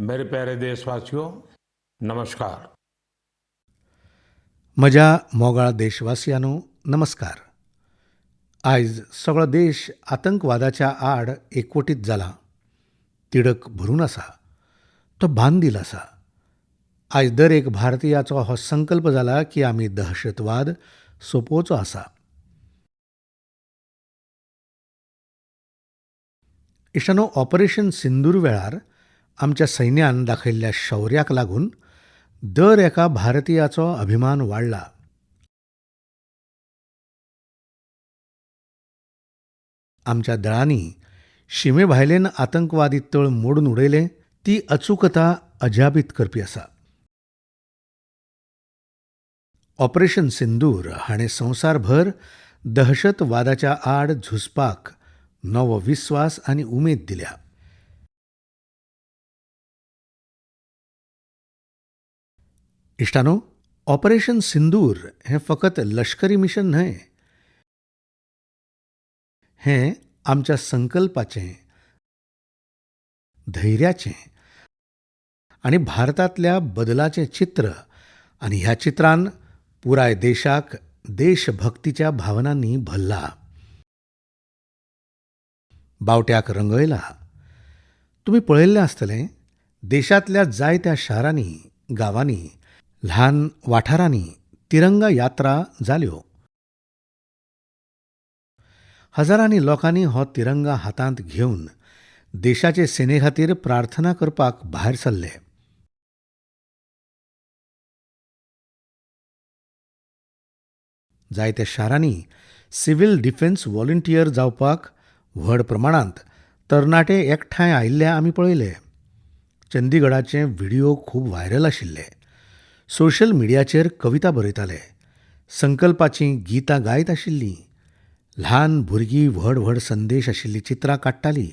मेरे प्यारे देशवासियों, नमस्कार. म्हज्या मोगाळ देशवासियांनो नमस्कार. आयज सगळो देश आतंकवादाच्या आड एकवटीत जाला. तिडक भरून आसा. तो बांदील आसा. आयज दर एक भारतीयाचो हो संकल्प जाला की आमी दहशतवाद सोंपोवचो आसा. इश्टानो, ऑपरेशन सिंदूर वेळार आमच्या सैन्यान दाखयल्ल्या शौर्याक लागून दर एका भारतीयाचो अभिमान वाडला. आमच्या दळांनी शिमेभायलेन आतंकवादी तळ मोडून उडयले. ती अचूकता अजापीत करपी आसा. ऑपरेशन सिंदूर हाणें संवसारभर दहशतवादाच्या आड झुजपाक नवो विस्वास आनी उमेद दिल्या. इश्टानो, ऑपरेशन सिंदूर हें फकत लश्करी मिशन न्हय. हें आमच्या संकल्पाचें, धैर्याचें आनी भारतांतल्या बदलाचें चित्र. आनी ह्या चित्रान पुराय देशाक देशभक्तीच्या भावनांनी भरला. बावट्याक रंगयला. तुमी पळयल्लें आसतलें, देशांतल्या जायत्या शारांनी, गांवांनी, ल्हान वाठारांनी तिरंगा यात्रा जाल्यो. हजारांनी लोकांनी हो तिरंगा हातांत घेवन देशाचे सेनेखातीर प्रार्थना करपाक भायर सरले. जायत्या शारांनी सिव्हिल डिफेन्स व्हॉलंटियर जावपाक व्हड प्रमाणांत तरणाटे एकठांय आयिल्ले आमी पळयले. चंदीगडाचे व्हिडिओ खूब व्हायरल आशिल्ले. सोशल मिडियाचेर कविता बरयताले. संकल्पाचीं गितां गायत आशिल्लीं. ल्हान भुरगीं व्हड व्हड संदेश आशिल्लीं चित्रां काडटालीं.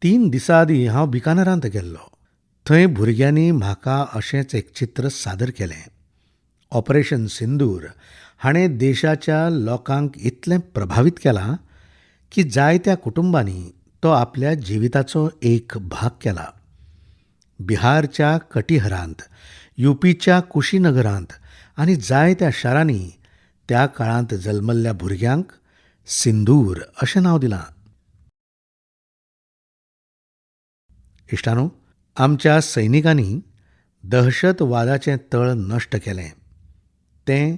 3 दिसां आदीं हांव बिकानेरांत गेल्लों. थंय भुरग्यांनी म्हाका अशेंच एक चित्र सादर केलें. ऑपरेशन सिंदूर हाणें देशाच्या लोकांक इतलें प्रभावीत केलां की जायत्या कुटुंबांनी तो आपल्या जिविताचो एक भाग केला. बिहारच्या कटिहरांत, यूपीच्या कुशीनगरांत आनी जायत्या शारांनी त्या काळांत जल्मल्ल्या भुरग्यांक सिंदूर अशें नांव दिलां. इश्टानो, आमच्या सैनिकांनी दहशतवादाचें तळ नश्ट केलें. तें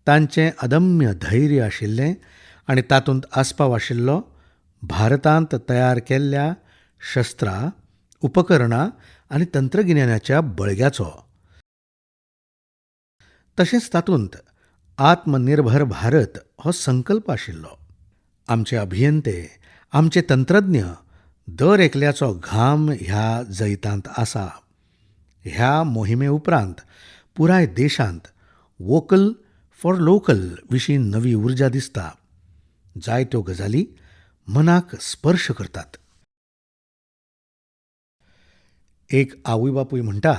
तांचें अदम्य धैर्य आशिल्लें आनी तातूंत आस्पाव आशिल्लो भारतांत तयार केल्ल्या शस्त्रां, उपकरणां आनी तंत्रगिन्यानाच्या बळग्याचो. तशेंच तातूंत आत्मनिर्भर भारत हो संकल्प आशिल्लो. आमचे अभियंते, आमचे तंत्रज्ञ दर एकल्याचो घाम ह्या जैतांत आसा. ह्या मोहिमे उपरांत पुराय देशांत वोकल फॉर लोकल विशीं नवी उर्जा दिसता. जायत्यो गजाली मनाक स्पर्श करतात. एक आवय बापूय म्हणटा,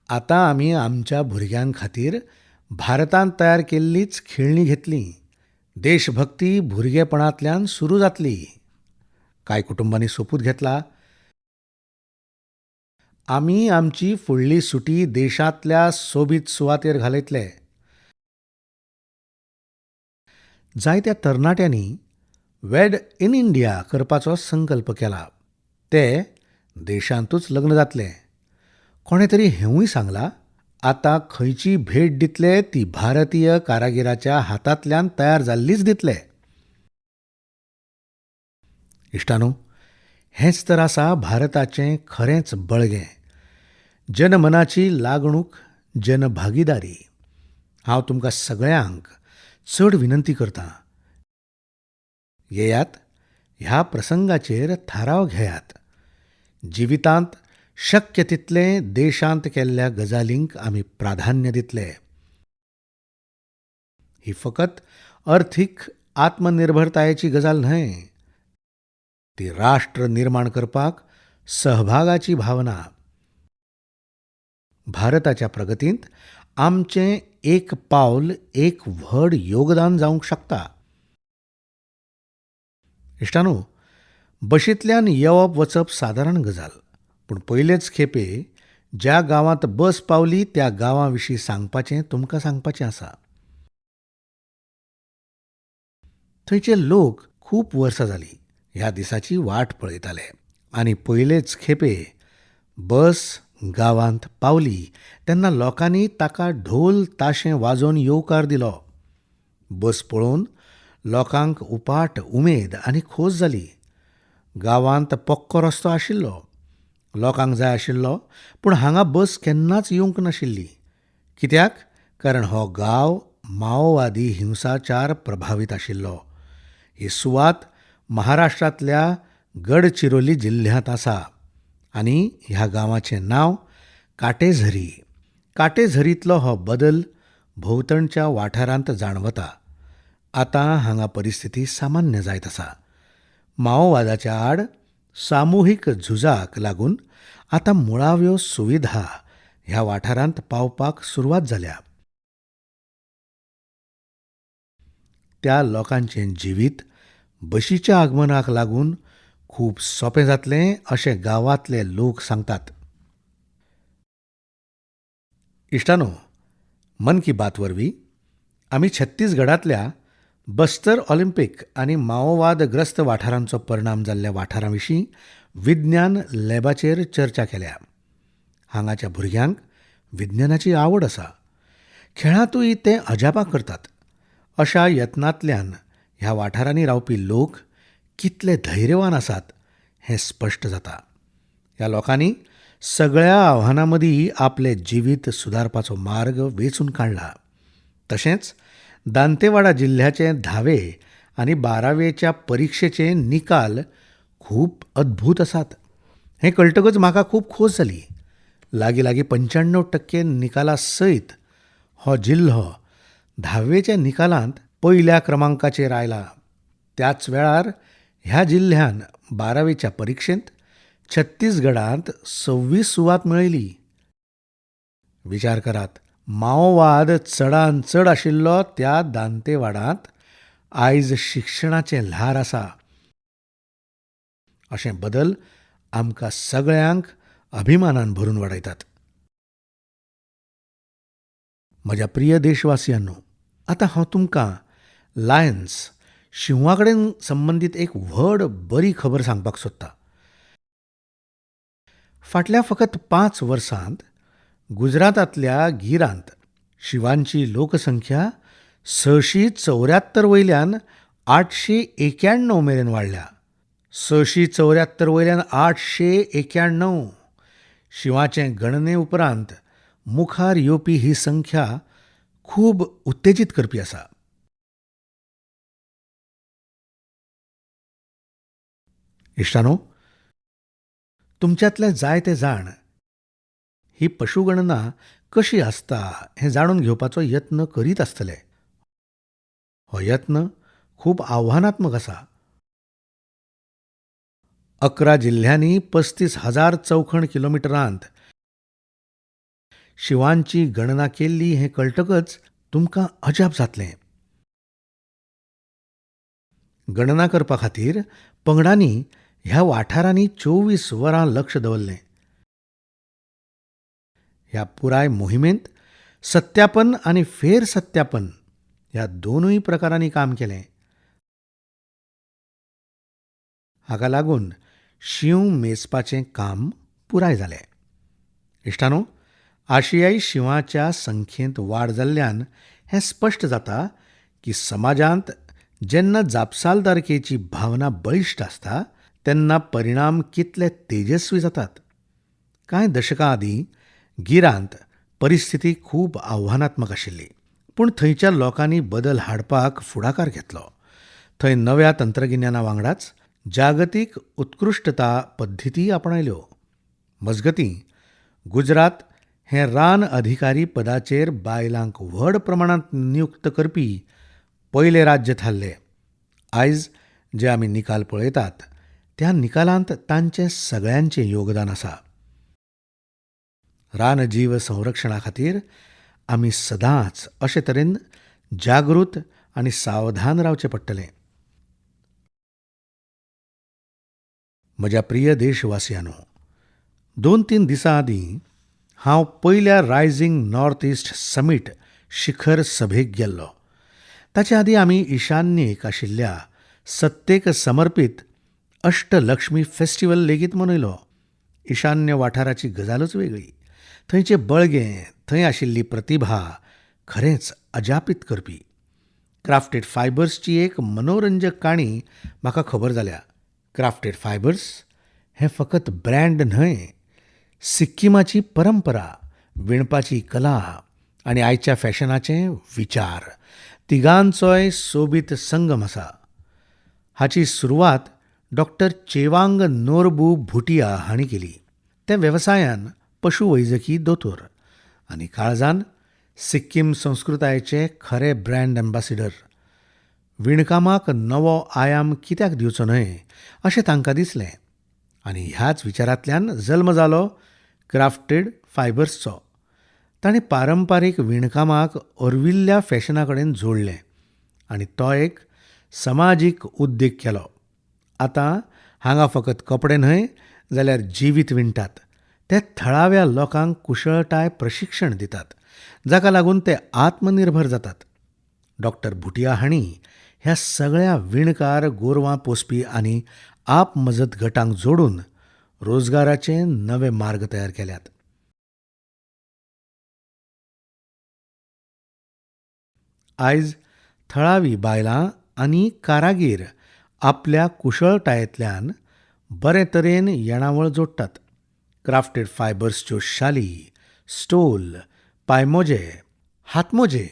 आतां आमी आमच्या भुरग्यां खातीर भारतांत तयार केल्लीच खेळणीं घेतलीं. देशभक्ती भुरगेपणांतल्यान सुरू जातली. कांय कुटुंबांनी सोपूत घेतला, आमी आमची फुडली सुटी देशांतल्या सोबीत सुवातेर घालयतले. जायत्या तरणाट्यांनी वेड इन इंडिया करपाचो संकल्प केला. ते देशांतूच लग्न जातलें. कोणे तरी हेंवूय सांगलां, आतां खंयची भेट दितले ती भारतीय कारागिराच्या हातांतल्यान तयार जाल्लीच दितले. इश्टानो, हेंच तर आसा भारताचें खरेंच बळगें. जनमनाची लागणूक, जनभागीदारी. हांव तुमकां सगळ्यांक चड विनंती करतां, येयात, ह्या प्रसंगाचेर थाराव घेयात. जिवितांत शक्य तितले देशांत केल्ल्या गजालींक आमी प्राधान्य दितले. ही फकत अर्थीक आत्मनिर्भरतायेची गजाल न्हय. ती राष्ट्र निर्माण करपाक सहभागाची भावना. भारताच्या प्रगतींत आमचें एक पावल एक व्हड योगदान जावंक शकता. इश्टानो, बशींतल्यान येवप वचप सादारण गजाल, पूण पयलेच खेपे ज्या गांवांत बस पावली त्या गांवा विशीं सांगपाचें तुमकां सांगपाचें आसा. थंयचे लोक खूब वर्सां जालीं ह्या दिसाची वाट पळयताले आनी पयलेच खेपे बस गांवांत पावली तेन्ना लोकांनी ताका ढोल ताशे वाजोवन येवकार दिलो. बस पळोवन लोकांक उपाट उमेद आनी खोस जाली. गांवांत पक्को रस्तो आशिल्लो, लोकांक जाय आशिल्लो, पूण हांगा बस केन्नाच येवंक नाशिल्ली. कित्याक? कारण हो गांव माओवादी हिंसाचार प्रभावीत आशिल्लो. ही सुवात महाराष्ट्रांतल्या गडचिरोली जिल्ह्यांत आसा आनी ह्या गांवाचें नांव काटेझरी. काटेझरींतलो हो बदल भोंवतणच्या वाठारांत जाणवता. आतां हांगा परिस्थिती सामान्य जायत आसा. माओवादाच्या आड सामुहीक झुजाक लागून आतां मुळाव्यो सुविधा ह्या वाठारांत पावपाक सुरवात जाल्या. त्या लोकांचें जिवीत बशीच्या आगमनाक लागून खूब सोंपें जातलें अशें गांवांतले लोक सांगतात. इश्टानो, मन की बात वरवीं आमी छत्तीसगडांतल्या बस्तर ऑलिंपिक आनी माओवादग्रस्त वाठारांचो परिणाम जाल्ल्या वाठारां विशीं विज्ञान लॅबाचेर चर्चा केल्या. हांगाच्या भुरग्यांक विज्ञानाची आवड आसा. खेळांतूय ते अजापां करतात. अशा यत्नांतल्यान ह्या वाठारांनी रावपी लोक कितले धैर्यवान आसात हें स्पश्ट जाता. ह्या लोकांनी सगळ्या आव्हानां मदीं आपलें जिवीत सुदारपाचो मार्ग वेंचून काडला. तशेंच दांतेवाडा जिल्ह्याचे 10वे आनी 12वेच्या परिक्षेचे निकाल खूब अद्भुत आसात. हें कळटकच म्हाका खूब खोस जाली. लागीं 95% निकाला सयत हो जिल्हो 10वेच्या निकालांत पयल्या क्रमांकाचेर आयला. त्याच वेळार ह्या जिल्ह्यान 12वेच्या परिक्षेंत छत्तीसगडांत 26 सुवात मेळयली. विचार करात, माओवाद चडांत चड आशिल्लो त्या दांतेवाडांत आयज शिक्षणाचें ल्हार आसा. अशे बदल आमकां सगळ्यांक अभिमानान भरून वाडयतात. म्हज्या प्रिय देशवासियांनो, आतां हांव तुमकां लायन्स शिंवा कडेन संबंदीत एक व्हड बरी खबर सांगपाक सोदतां. फाटल्या फकत 5 वर्सांत गुजरातांतल्या गिरांत शिवांची लोकसंख्या 674 वयल्यान 891 मेरेन वाडल्या. 674 वयल्यान 891. शिवाचे गणने उपरांत मुखार येवपी ही संख्या खूब उत्तेजीत करपी आसा. इश्टानो, तुमच्यांतले जायते जाण ही पशुगणना कशी आसता हें जाणून घेवपाचो यत्न करीत आसतले. हो यत्न खूब आव्हानात्मक आसा. 11 जिल्ह्यांनी 35,000 चौखण किलोमिटरांत शिवांची गणना केल्ली हें कळटकच तुमकां अजाप जातलें. गणना करपा खातीर पंगडांनी ह्या वाठारांनी 24 वरां लक्ष दवरलें. ह्या पुराय मोहिमेंत सत्यापन आनी फेर सत्यापन ह्या दोनूय प्रकारांनी काम केलें. हाका लागून शीव मेजपाचें काम पुराय जालें. इश्टानो, आशियाई शिवांच्या संख्येंत वाड जाल्ल्यान हें स्पश्ट जाता की समाजांत जेन्ना जापसालदारकेची भावना बळिश्ट आसता तेन्ना परिणाम कितले तेजस्वी जातात. कांय दशकां आदीं गिरांत परिस्थिती खूब आव्हानात्मक आशिल्ली, पूण थंयच्या लोकांनी बदल हाडपाक फुडाकार घेतलो. थंय नव्या तंत्रगिन्याना वांगडाच जागतीक उत्कृश्टता पद्दती आपणायल्यो. मजगतीं गुजरात हें रान अधिकारी पदाचेर बायलांक व्हड प्रमाणांत नियुक्त करपी पयलें राज्य थारलें. आयज जे आमी निकाल पळयतात त्या निकालांत तांचें सगळ्यांचें योगदान आसा. रानजीव संरक्षणा खातीर आमी सदांच अशे तरेन जागृत आनी सावधान रावचें पडटलें. म्हज्या प्रिय देशवासियांनो, 2-3 दिसां आदीं हांव पयल्या रायझिंग नॉर्थ ईस्ट समीट शिखर सभेक गेल्लो. ताचे आदीं आमी ईशान्येक आशिल्ल्या सत्तेक समर्पीत अष्टलक्ष्मी फेस्टिवल लेगीत मनयलो. ईशान्य वाठाराची गजालच वेगळी. थंयचे बळगें, थंय आशिल्ली प्रतिभा खरेंच अजापीत करपी. क्राफ्टेड फायबर्सची एक मनोरंजक काणी म्हाका खबर जाल्या. क्राफ्टेड फायबर्स हें फकत ब्रँड न्हय, सिक्किमाची परंपरा, विणपाची कला आनी आयच्या फॅशनाचे विचार तिगांचोय सोबीत संगम आसा. हाची सुरवात डॉक्टर चेवांग नोरबू भुटिया हांणी केली. ते वेवसायान पशुवैजकी दोतोर आनी काळजान सिक्कीम संस्कृतायेचे खरे ब्रँड एम्बेसिडर. विणकामाक नवो आयाम कित्याक दिवचो न्हय अशें तांकां दिसलें आनी ह्याच विचारांतल्यान जल्म जालो क्राफ्टेड फायबर्सचो. ताणें पारंपारीक विणकामाक अर्विल्ल्या फॅशना कडेन जोडलें आनी तो एक समाजीक उद्देग केलो. आतां हांगा फकत कपडे न्हय जाल्यार जिवीत विणटात. ते थळाव्या लोकांक कुशळटाय प्रशिक्षण दितात, जाका लागून ते आत्मनिर्भर जातात. डॉक्टर भुटिया हांणी ह्या सगळ्या विणकार, गोरवां पोसपी आनी आपमजत गटांक जोडून रोजगाराचे नवे मार्ग तयार केल्यात. आयज थळावी बायलां आनी कारागीर आपल्या कुशळटायेंतल्यान बरे तरेन येणावळ जोडटात. क्राफ्टेड फायबर्सच्यो शाली, स्टोल, पायमोजे, हातमोजे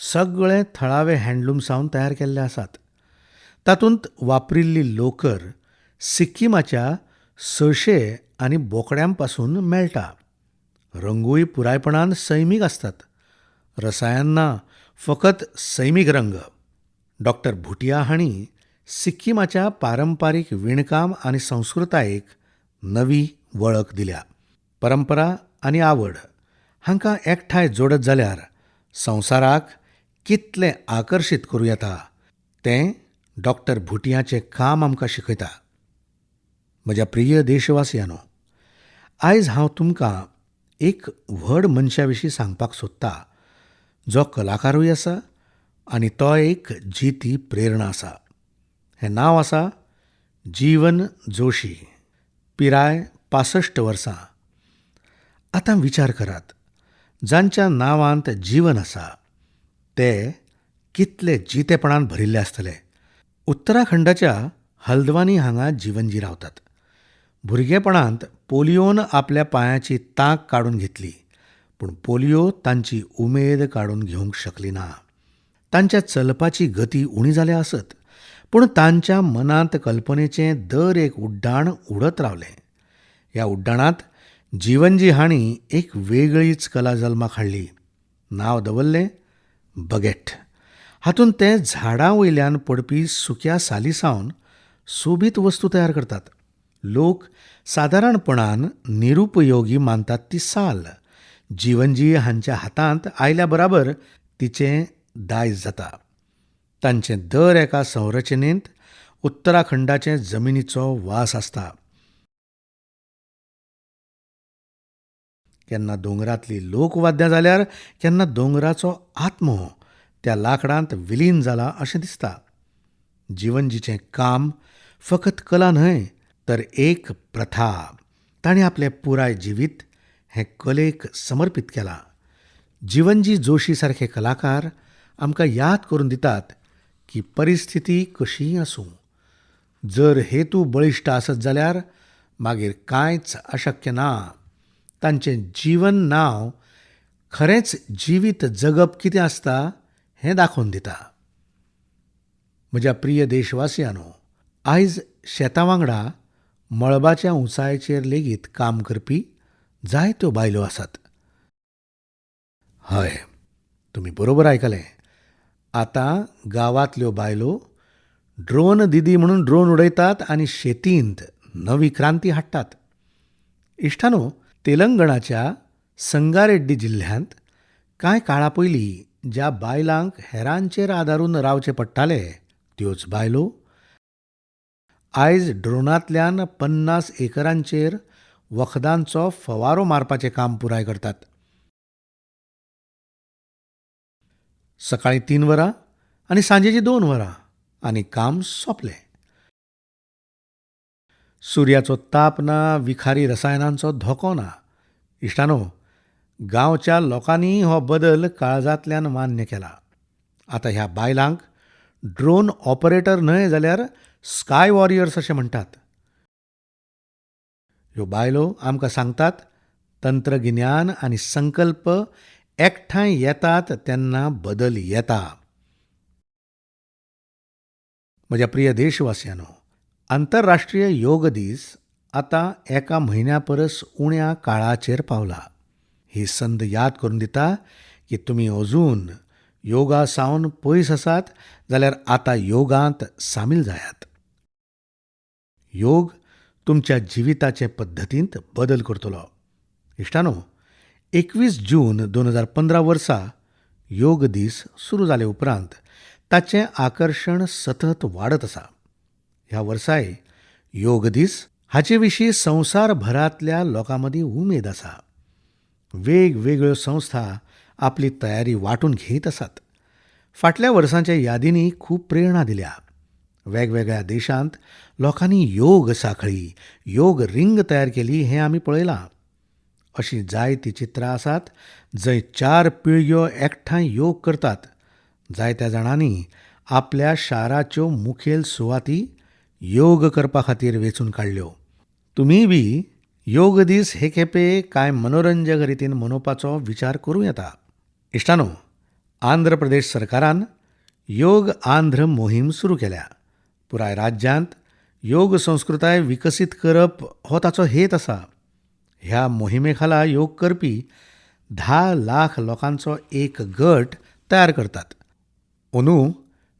सगळे थळावे हँडलूम्सावन तयार केल्ले आसात. तातूंत वापरिल्ली लोकर सिक्किमाच्या सशे आनी बोकड्यांपासून मेळटा. रंगूय पुरायपणान सैमीक आसतात. रसायन ना, फकत सैमीक रंग. डॉक्टर भुटिया हांणी सिक्किमाच्या पारंपारीक विणकाम आनी संस्कृतायेक नवी वळख दिल्या. परंपरा आनी आवड हांकां एकठांय जोडत जाल्यार संवसाराक कितलें आकर्शीत करूं येता तें डॉक्टर भुटियाचें काम आमकां शिकयता. म्हज्या प्रिय देशवासियांनो, आयज हांव तुमकां एक व्हड मनशा विशीं सांगपाक सोदतां, जो कलाकारूय आसा आनी तो एक जिती प्रेरणा आसा. हें नांव आसा जीवन जोशी. पिराय 65 वर्सां. आतां विचार करात, जांच्या नांवांत जीवन आसा ते कितले जितेपणान भरिल्ले आसतले. उत्तराखंडाच्या हल्द्वानी हांगा जीवनजी रावतात. भुरगेपणांत पोलियोन आपल्या पांयाची तांक काडून घेतली, पूण पोलियो तांची उमेद काडून घेवंक शकली ना. तांच्या चलपाची गती उणी जाल्या आसत, पूण तांच्या मनांत कल्पनेचें दर एक उड्डाण उडत रावलें. ह्या उड्डाणांत जीवनजी हांणी एक वेगळीच कला जल्माक हाडली. नांव दवरलें बगेट. हातूंत ते झाडां वयल्यान पडपी सुक्या सालीसावन सोबीत वस्तू तयार करतात. लोक सादारणपणान निरुपयोगी मानतात ती साल. जीवनजी हांच्या हातांत आयल्या बराबर तिचें दायज जाता. तांचे दर एका संरचनेंत उत्तराखंडाचे जमनीचो वास आसता. केन्ना दोंगरांतली लोकवाद्यां जाल्यार केन्ना दोंगराचो आत्मो त्या लांकडांत विलीन जाला अशें दिसता. जीवनजीचें काम फकत कला न्हय तर एक प्रथा. ताणें आपलें पुराय जिवीत हें कलेक समर्पीत केलां. जीवनजी जोशी सारके कलाकार आमकां याद करून दितात की परिस्थिती कशीय आसूं, जर हेतू बळिश्ट आसत जाल्यार मागीर कांयच अशक्य ना. तांचें जीवन नांव खरेंच जिवीत जगप कितें आसता हें दाखोवन दिता. म्हज्या प्रिय देशवासियांनो, आयज शेतां वांगडा मळबाच्या उंचायेचेर लेगीत काम करपी जायत्यो बायलो आसात. हय, तुमी बरोबर आयकलें. आतां गांवांतल्यो बायलो ड्रोन दीदी म्हणून ड्रोन उडयतात आनी शेतींत नवी क्रांती हाडटात. इश्टानो, तेलंगणाच्या संगारेड्डी जिल्ह्यांत कांय काळा पयलीं ज्या बायलांक हेरांचेर आदारून रावचें पडटालें, त्योच बायलो आयज ड्रोनांतल्यान 50 एकरांचेर वखदांचो फवारो मारपाचें काम पुराय करतात. सकाळीं 3 वरां आनी सांजेची 2 वरां आनी काम सोंपलें. सुर्याचो ताप ना, विखारी रसायनांचो धोको ना. इश्टानो, गांवच्या लोकांनी हो बदल काळजांतल्यान मान्य केला. आतां ह्या बायलांक ड्रोन ऑपरेटर न्हय जाल्यार स्काय वॉरियर्स अशें म्हणटात. ह्यो बायलो आमकां सांगतात, तंत्रगिन्यान आनी संकल्प एकठांय येतात तेन्ना बदल येता. म्हज्या प्रिय देशवासियांनो, आंतरराष्ट्रीय योग दीस आतां एका म्हयन्या परस उण्या काळाचेर पावला. ही संद याद करून दिता की तुमी अजून योगा सावन पयस आसात जाल्यार आतां योगांत सामील जायात. योग तुमच्या जिविताचे पद्दतींत बदल करतलो. इश्टानो, 21 जून 2015 वर्सा योग दीस सुरू जाले उपरांत ताचें आकर्शण सतत वाडत आसा. ह्या वर्साय योग दीस हाचे विशीं संवसारभरांतल्या लोकां मदीं उमेद आसा. वेगवेगळ्यो संस्था आपली तयारी वांटून घेत आसात. फाटल्या वर्सांच्या यादींनी खूब प्रेरणा दिल्या. वेगवेगळ्या देशांत लोकांनी योग साखळी, योग रिंग तयार केली हें आमी पळयलां. अशीं जायतीं चित्रां आसात जंय 4 पिळग्यो एकठांय योग करतात. जायत्या जाणांनी आपल्या शाराच्यो मुखेल सुवाती योग करपा खातीर वेंचून काडल्यो. तुमी बी योग दीस हे खेपे कांय मनोरंजक रितीन मनोवपाचो विचार करूं येता. इश्टानो, आंध्र प्रदेश सरकारान योग आंध्र मोहीम सुरू केल्या. पुराय राज्यांत योग संस्कृताय विकसीत करप हो ताचो हेत आसा. ह्या मोहिमे खाला योग करपी 10 लाख लोकांचो एक गट तयार करतात. अंदू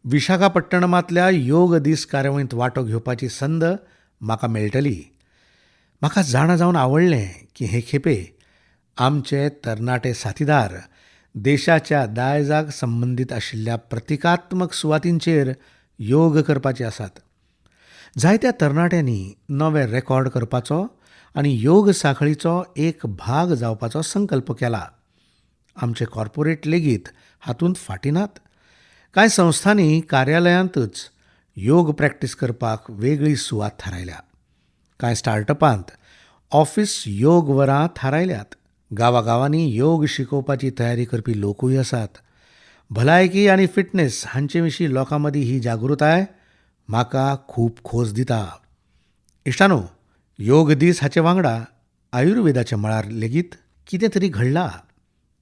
विशाखापट्टणमांतल्या योग दीस कार्यावळींत वांटो घेवपाची संद म्हाका मेळटली. म्हाका जाणा जावन आवडलें की हे खेपे आमचे तरणाटे साथीदार देशाच्या दायजाक संबंदीत आशिल्ल्या प्रतिकात्मक सुवातींचेर योग करपाचे आसात. जायत्या तरणाट्यांनी नवे रेकॉर्ड करपाचो आनी योग साखळीचो एक भाग जावपाचो संकल्प केला. आमचे कॉर्पोरेट लेगीत हातूंत फाटीं नात. कांय संस्थांनी कार्यालयांतच योग प्रॅक्टीस करपाक वेगळी सुवात थारायल्या. कांय स्टार्टअपांत ऑफिस योग वरां थारायल्यात. गांवागांवांनी योग शिकोवपाची तयारी करपी लोकूय आसात. भलायकी आनी फिटनेस हांचे विशीं लोकां मदीं ही जागृताय म्हाका खूब खोस दिता. इश्टानो, योग दीस हाचे वांगडा आयुर्वेदाच्या मळार लेगीत कितें तरी घडलां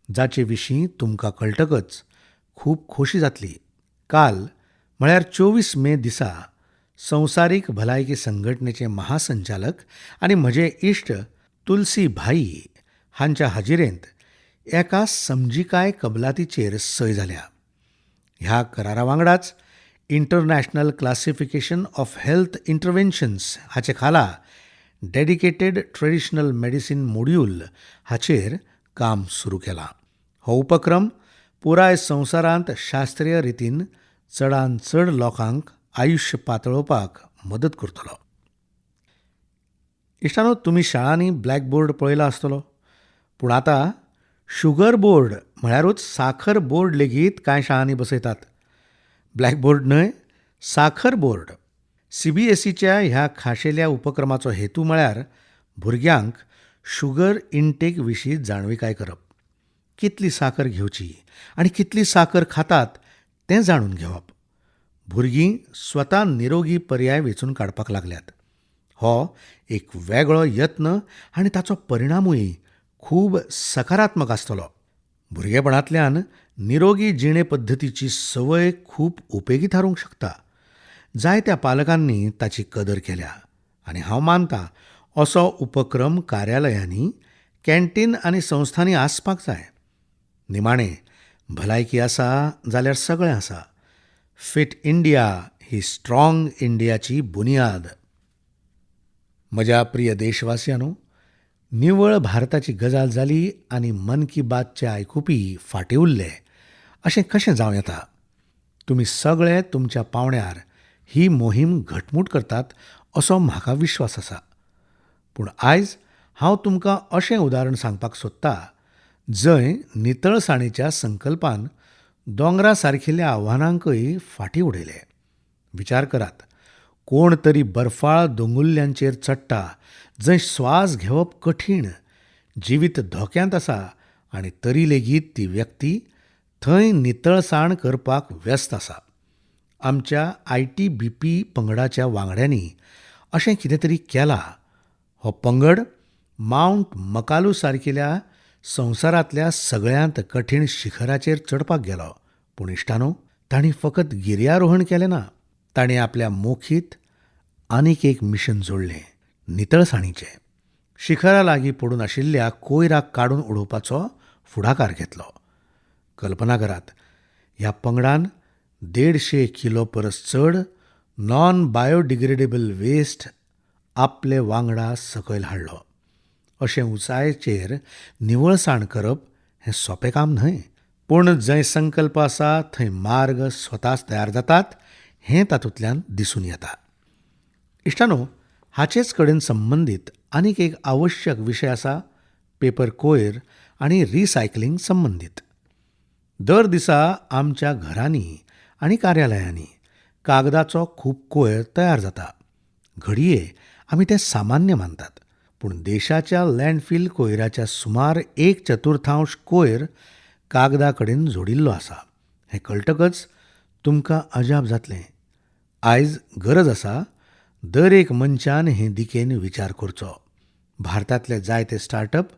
जाचे विशीं तुमकां कळटकच खूब खोशी जातली. काल म्हळ्यार 24 मे दिसा संवसारीक भलायकी संघटनेचे महासंचालक आनी म्हजे इश्ट तुलसी भाई हांच्या हाजिरेंत एका समजिकाय कबलातीचेर सय जाल्या. ह्या करारा वांगडाच international classification of health interventions हाचे खाला डेडिकेटेड ट्रेडिशनल मेडिसीन मॉड्यूल हाचेर काम सुरू केलां. हो उपक्रम पुराय संवसारांत शास्त्रीय रितीन चडांत चड लोकांक आयुश्य पातळोवपाक मदत करतलो. इश्टानो, तुमी शाळांनी ब्लॅकबोर्ड पळयला आसतलो, पूण आतां शुगर बोर्ड म्हळ्यारूच साखर बोर्ड लेगीत कांय शाळांनी बसयतात. ब्लॅकबोर्ड न्हय, साखर बोर्ड. CBSEच्या ह्या खाशेल्या उपक्रमाचो हेतू म्हळ्यार भुरग्यांक शुगर इंटेक विशीं जाणविकाय करप. कितली साखर घेवची आनी कितली साखर खातात तें जाणून घेवप. भुरगीं स्वता निरोगी पर्याय वेंचून काडपाक लागल्यात. हो एक वेगळो यत्न आनी ताचो परिणामूय खूब सकारात्मक आसतलो. भुरगेपणांतल्यान निरोगी जिणे पद्दतीची संवय खूब उपेगी थारूंक शकता. जायत्या पालकांनी ताची कदर केल्या आनी हांव मानतां असो उपक्रम कार्यालयांनी, कॅन्टीन आनी संस्थांनी आसपाक जाय. निमाणें भलायकी आसा जाल्यार सगळें आसा. फिट इंडिया ही स्ट्रॉंग इंडियाची बुनियाद. म्हज्या प्रिय देशवासियांनो, निवळ भारताची गजाल जाली आनी मन की बातचे आयकुपी फाटीं उरले अशें कशें जावं येता. तुमी सगळे तुमच्या पावण्यार ही मोहीम घटमूट करतात असो म्हाका विश्वास आसा. पूण आयज हांव तुमकां अशें उदाहरण सांगपाक सोदतां जंय नितळसाणीच्या संकल्पान दोंगरा सारकिल्ल्या आव्हानांकय फाटीं उडयले. विचार करात, कोण तरी बर्फाळ दोंगुल्ल्यांचेर चडटा जंय स्वास घेवप कठीण, जिवीत धोक्यांत आसा आनी तरी लेगीत ती व्यक्ती थंय नितळसाण करपाक व्यस्त आसा. आमच्या ITBP पंगडाच्या वांगड्यांनी अशें कितें तरी केलां. हो पंगड माउंट मकालू सारकिल्या संवसारांतल्या सगळ्यांत कठीण शिखराचेर चडपाक गेलो. पूण इश्टानो, तांणी फकत गिर्यारोहण केलें ना, तांणी आपल्या मोखीत आनीक एक मिशन जोडलें, नितळसाणीचें. शिखरा लागीं पडून आशिल्ल्या कोयराक काडून उडोवपाचो फुडाकार घेतलो. कल्पना करात, ह्या पंगडान 150 किलो परस चड नॉन बायोडिग्रेडेबल वेस्ट आपले वांगडा सकयल हाडलो. अशें उंचायेचेर निवळसाण करप हें सोंपें काम न्हय. पूण जंय संकल्प आसा थंय मार्ग स्वताच तयार जातात हें तातूंतल्यान दिसून येता. इश्टानो, हाचेच कडेन संबंदीत आनीक एक आवश्यक विशय आसा, पेपर कोयर आनी रिसायकलिंग संबंदीत. दर दिसा आमच्या घरांनी आनी कार्यालयांनी कागदाचो खूब कोयर तयार जाता. घडये आमी तें सामान्य मानतात, पूण देशाच्या लँडफिल कोयराच्या सुमार 1/4 कोयर कागदा कडेन जोडिल्लो आसा. हें कळटकच तुमकां अजाप जातलें. आयज गरज आसा दर एक मनशान हे दिकेन विचार करचो. भारतांतले जायते स्टार्टअप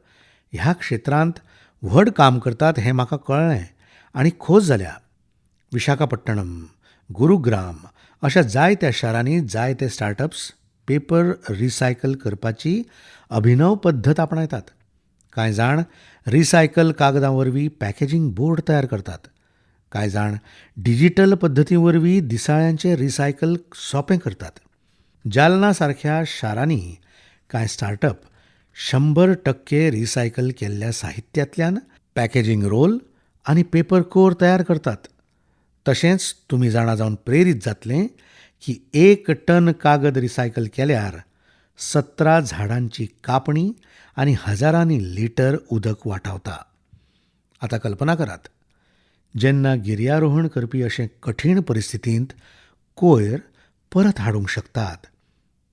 ह्या क्षेत्रांत व्हड काम करतात हें म्हाका कळ्ळें आनी खोस जाल्या. विशाखापट्टणम, गुरुग्राम अशा जायत्या शारांनी जायते स्टार्टअप्स पेपर रिसायकल करपाची अभिनव पद्दत आपणायतात. कांय जाण रिसायकल कागदां वरवीं पॅकेजींग बोर्ड तयार करतात. कांय जाण डिजिटल पद्दती वरवीं दिसाळ्यांचें रिसायकल सोंपें करतात. जालना सारख्या शारांनी कांय स्टार्टअप 100% रिसायकल केल्ल्या साहित्यांतल्यान पॅकेजींग रोल आनी पेपर कोर तयार करतात. तशेंच तुमी जाणा जावन प्रेरीत जातलें की 1 टन कागद रिसायकल केल्यार 17 झाडांची कापणी आनी हजारांनी लिटर उदक वाटावता. आतां कल्पना करात, जेन्ना गिर्यारोहण करपी अशें कठीण परिस्थितींत कोयर परत हाडूंक शकतात,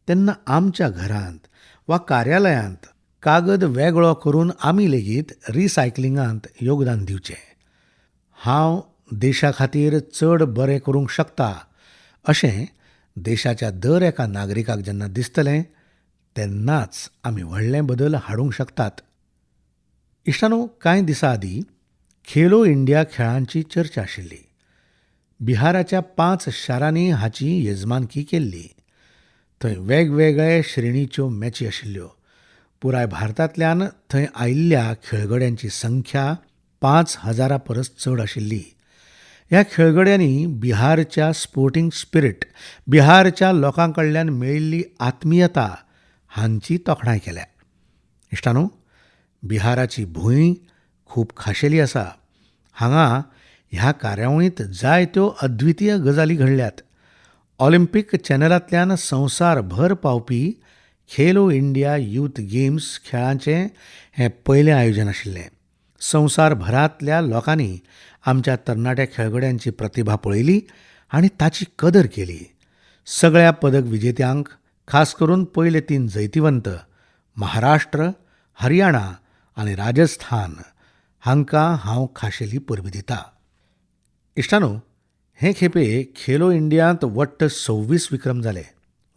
तेन्ना आमच्या घरांत वा कार्यालयांत कागद वेगळो करून आमी लेगीत रिसायकलिंगांत योगदान दिवचें. हांव देशा खातीर चड बरें करूंक शकता अशें देशाच्या दर एका नागरिकाक जेन्ना दिसतलें, तेन्नाच आमी व्हडलें बदल हाडूंक शकतात. इश्टानो, कांय दिसां आदीं खेलो इंडिया खेळांची चर्चा आशिल्ली. बिहाराच्या 5 शारांनी हाची येजमानकी केल्ली. थंय वेगवेगळे श्रेणीच्यो मॅची आशिल्ल्यो. पुराय भारतांतल्यान थंय आयिल्ल्या खेळगड्यांची संख्या 5,000 परस चड आशिल्ली. ह्या खेळगड्यांनी बिहारच्या स्पोर्टिंग स्पिरीट, बिहारच्या लोकां कडल्यान मेळिल्ली आत्मीयता हांची तोखणाय केल्या. इश्टानो, बिहाराची भूंय खूब खाशेली आसा. हांगा ह्या कार्यावळींत जायत्यो अद्वितीय गजाली घडल्यात. ऑलिंपीक चॅनलांतल्यान संवसारभर पावपी खेलो इंडिया यूथ गेम्स खेळांचें हें पयलें आयोजन आशिल्लें. संवसारभरांतल्या लोकांनी आमच्या तरणाट्या खेळगड्यांची प्रतिभा पळयली आनी ताची कदर केली. सगळ्या पदक विजेत्यांक, खास करून पयले 3 जैतिवंत महाराष्ट्र, हरियाणा आनी राजस्थान हांकां हांव खाशेली परबीं दितां. इश्टानो, हे खेपे खेलो इंडियांत वट्ट 26 विक्रम जाले.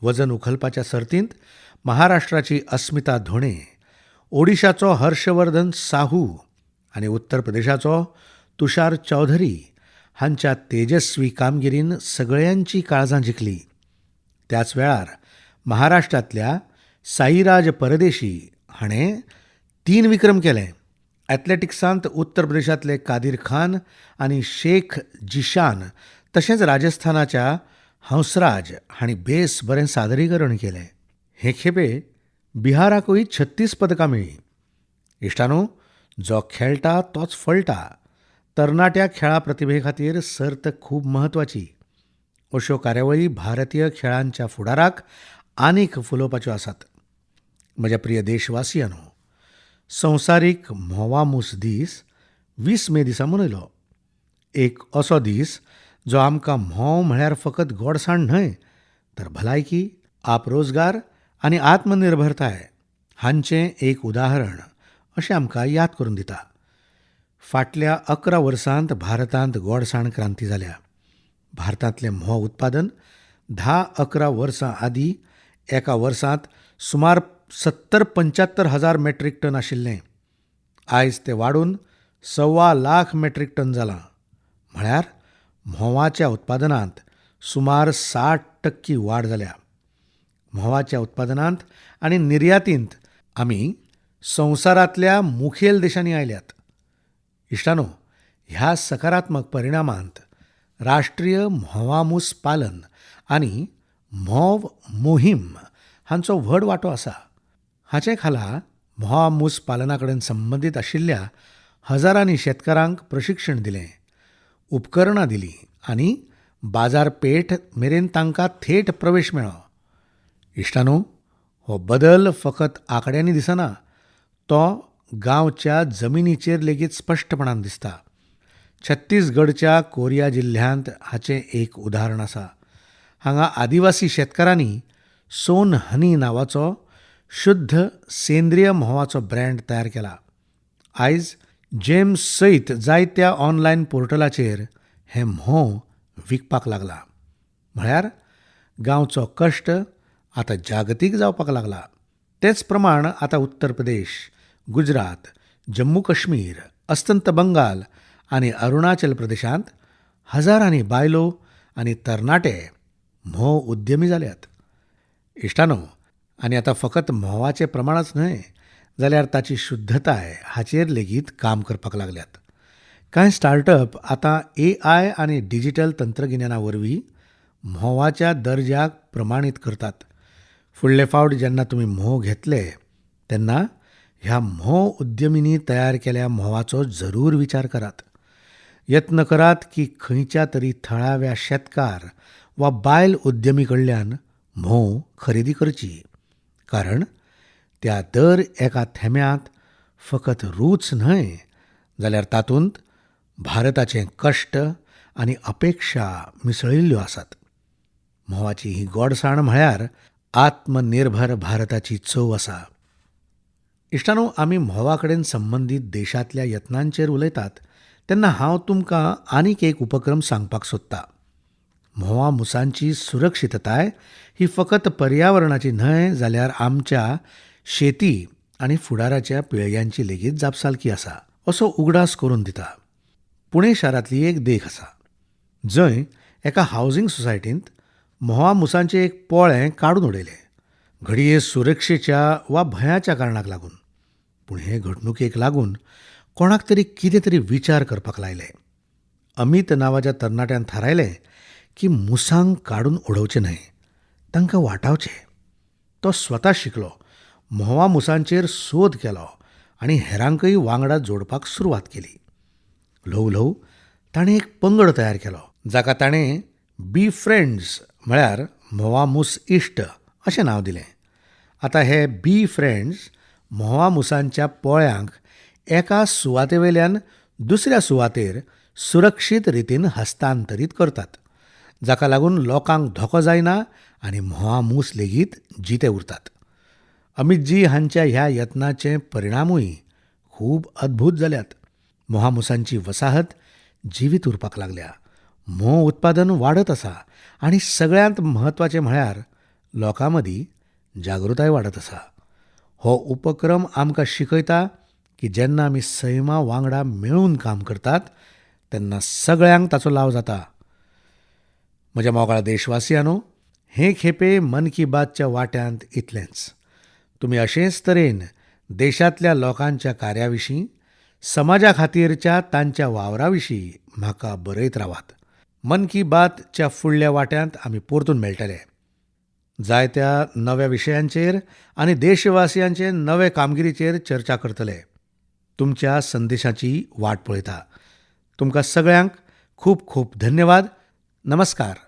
वजन उखलपाच्या सर्तींत महाराष्ट्राची अस्मिता धोणे, ओडिशाचो हर्षवर्धन साहू आनी उत्तर प्रदेशाचो तुषार चौधरी हांच्या तेजस्वी कामगिरीन सगळ्यांची काळजां जिखली. त्याच वेळार महाराष्ट्रांतल्या साईराज परदेशी हाणें 3 विक्रम केले. ॲथलेटिक्सांत उत्तर प्रदेशांतले कादीर खान आनी शेख जिशान तशेंच राजस्थानाच्या हंसराज हांणी बेस बरें सादरीकरण केलें. हे खेपे बिहाराकूय 36 पदकां मेळ्ळीं. इश्टानो, जो खेळटा तोच फळटा. तरणाट्या खेळा प्रतिभे खातीर सर्त खूब म्हत्वाची. अश्यो कार्यावळी भारतीय खेळांच्या फुडाराक आनीक फुलोवपाच्यो आसात. म्हज्या प्रिय देशवासियांनो, संवसारीक म्होंवामूस दीस 20 मे दिसा मनयलो. एक असो दीस जो आमकां म्होंव म्हळ्यार फकत गोडसाण न्हय, तर भलायकी, आपरोजगार आनी आत्मनिर्भरताय हांचें एक उदाहरण अशें आमकां याद करून दिता. फाटल्या 11 वर्सांत भारतांत गोडसाण क्रांती जाल्या. भारतांतलें म्होंव उत्पादन 10-11 वर्सां आदीं एका वर्सांत सुमार 70-75 हजार मेट्रीक टन आशिल्लें. आयज तें वाडून 1.25 लाख मेट्रीक टन जालां. म्हळ्यार म्होंवाच्या उत्पादनांत सुमार 60% वाड जाल्या. म्होंवाच्या उत्पादनांत आनी निर्यातींत आमी संवसारांतल्या मुखेल देशांनी आयल्यात. इश्टानो, ह्या सकारात्मक परिणामांत राष्ट्रीय म्होंवामूस पालन आनी म्होंव मोहीम हांचो व्हड वांटो आसा. हाचे खाला म्होंवामूस पालना कडेन संबंदीत आशिल्ल्या हजारांनी शेतकारांक प्रशिक्षण दिलें, उपकरणां दिलीं आनी बाजारपेठ मेरेन तांकां थेट प्रवेश मेळ्ळो. इश्टानो, हो बदल फकत आंकड्यांनी दिसना, तो गांवच्या जमनीचेर लेगीत स्पश्टपणान दिसता. छत्तीसगडच्या कोरिया जिल्ह्यांत हाचें एक उदाहरण आसा. हांगा आदिवासी शेतकारांनी सोन हनी नांवाचो शुध्द सेंद्रीय म्होंवाचो ब्रँड तयार केला. आयज जेम्स सयत जायत्या ऑनलायन पोर्टलाचेर हें म्होंव विकपाक लागला. म्हळ्यार गांवचो कश्ट आतां जागतीक जावपाक लागला. तेच प्रमाण आतां उत्तर प्रदेश, गुजरात, जम्मू काश्मीर, अस्तंत बंगाल आनी अरुणाचल प्रदेशांत हजारांनी बायलो आनी तरणाटे म्होंव उद्यमी जाल्यात. इश्टानो, आनी आतां फकत म्होंवाचें प्रमाणच न्हय, जाल्यार ताची शुद्धताय हाचेर लेगीत काम करपाक लागल्यात. कांय स्टार्टअप आतां AI आनी डिजिटल तंत्रगिन्याना वरवीं म्होंवाच्या दर्ज्याक प्रमाणीत करतात. फुडले फावट जेन्ना तुमी म्होंव घेतले तेन्ना ह्या म्होंव उद्यमींनी तयार केल्या म्होंवाचो जरूर विचार करात. यत्न करात की खंयच्या तरी थळाव्या शेतकार वा बायल उद्यमी कडल्यान म्होंव खरेदी करची. कारण त्या दर एका थेंब्यांत फकत रूच न्हय, जाल्यार तातूंत भारताचें कश्ट आनी अपेक्षा मिसळिल्ल्यो आसात. म्होंवाची ही गोडसाण म्हळ्यार आत्मनिर्भर भारताची चव आसा. इश्टानो, आमी म्होंवा कडेन संबंदीत देशांतल्या यत्नांचेर उलयतात तेन्ना हांव तुमकां आनीक एक उपक्रम सांगपाक सोदतां. म्होंवामुसांची सुरक्षीतताय ही फकत पर्यावरणाची न्हय, जाल्यार आमच्या शेती आनी फुडाराच्या पिळग्यांची लेगीत जापसालकी आसा असो उगडास करून दिता. पुणे शारांतली एक देख आसा, जंय एका हावजींग सोसायटींत म्होंवामुसांचें एक पोळें काडून उडयलें, घडये सुरक्षेच्या वा भयाच्या कारणाक लागून. पूण हे घडणुकेक लागून कोणाक तरी कितें तरी विचार करपाक लायले. अमित नांवाच्या तरणाट्यान थारायलें की मुसांक काडून उडोवचें न्हय, तांकां वाटावचें. तो स्वता शिकलो, म्होंवामुसांचेर सोद केलो आनी हेरांकय वांगडा जोडपाक सुरवात केली. ल्हव ल्हव ताणें एक पंगड तयार केलो, जाका ताणें बी फ्रेंड्स म्हळ्यार म्होंवामूस इश्ट अशें नांव दिलें. आतां हे बी फ्रेंड्स म्होंवामुसांच्या पोळ्यांक एका सुवातेवेल्यान दुसऱ्या सुवातेर सुरक्षीत रितीन हस्तांतरीत करतात, जाका लागून लोकांक धोको जायना आनी म्होंवामूस लेगीत जिते उरतात. अमितजी हांच्या ह्या यत्नाचे परिणामूय खूब अद्भुत जाल्यात. म्होंवामुसांची वसाहत जिवीत उरपाक लागल्या, म्होंव उत्पादन वाडत आसा आनी सगळ्यांत म्हत्वाचें म्हळ्यार लोकां मदीं जागृताय वाडत आसा. हो उपक्रम आमकां शिकयता की जेन्ना आमी सैमा वांगडा मेळून काम करतात तेन्ना सगळ्यांक ताचो लाव जाता. म्हज्या मोगाळ देशवासियांनो, हे खेपे मन की बातच्या वाट्यांत इतलेंच. तुमी अशेंच तरेन देशांतल्या लोकांच्या कार्याविशीं, समाजा खातीरच्या तांच्या वावराविशीं म्हाका बरयत रावात. मन की बातच्या फुडल्या वाट्यांत आमी परतून मेळटले. जायत्या नव्या विशयांचेर आनी देशवासियांचे नवे कामगिरीचेर चर्चा करतले. तुमच्या संदेशाची वाट पळयता. तुमकां सगळ्यांक खूब खूब धन्यवाद. नमस्कार.